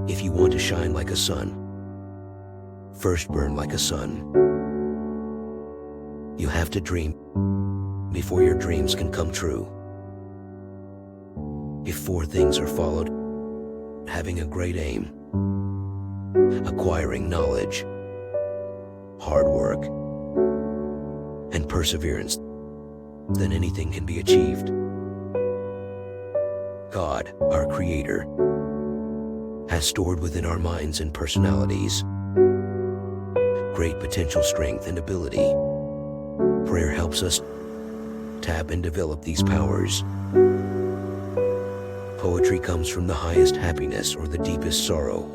If you want to shine like a sun, first burn like a sun. You have to dream before your dreams can come true. If four things are followed: having a great aim, acquiring knowledge, hard work, and perseverance, then anything can be achieved. God, our Creator, has stored within our minds and personalities great potential, strength, and ability. Prayer helps us tap and develop these powers. Poetry comes from the highest happiness or the deepest sorrow.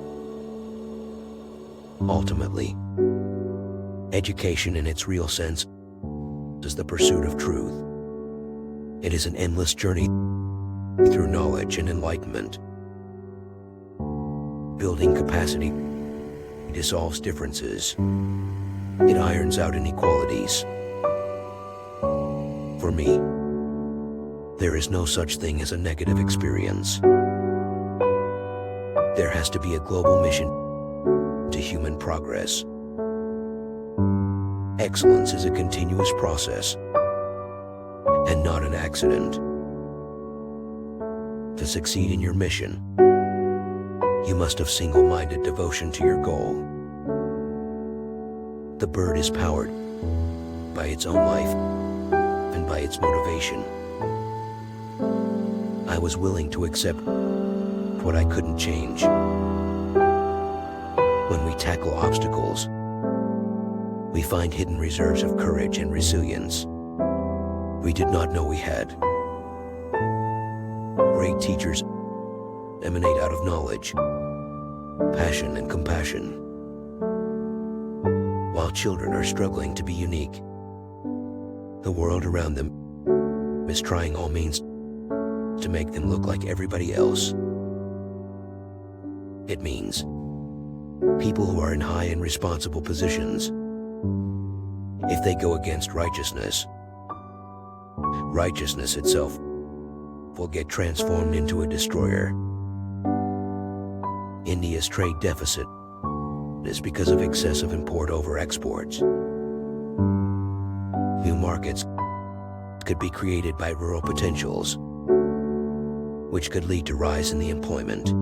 Ultimately, education in its real sense is the pursuit of truth. It is an endless journey through knowledge and enlightenment. Building capacity dissolves differences. It irons out inequalities. For me, there is no such thing as a negative experience. There has to be a global mission to human progress. Excellence is a continuous process and not an accident. To succeed in your mission, you must have single-minded devotion to your goal. The bird is powered by its own life and by its motivation. I was willing to accept what I couldn't change. When we tackle obstacles, we find hidden reserves of courage and resilience we did not know we had. Great teachers emanate out of knowledge, passion, and compassion. While children are struggling to be unique, the world around them is trying all means to make them look like everybody else. It means people who are in high and responsible positions, if they go against righteousness, righteousness itself will get transformed into a destroyer. India's trade deficit is because of excessive import over exports. New markets could be created by rural potentials, which could lead to rise in the employment.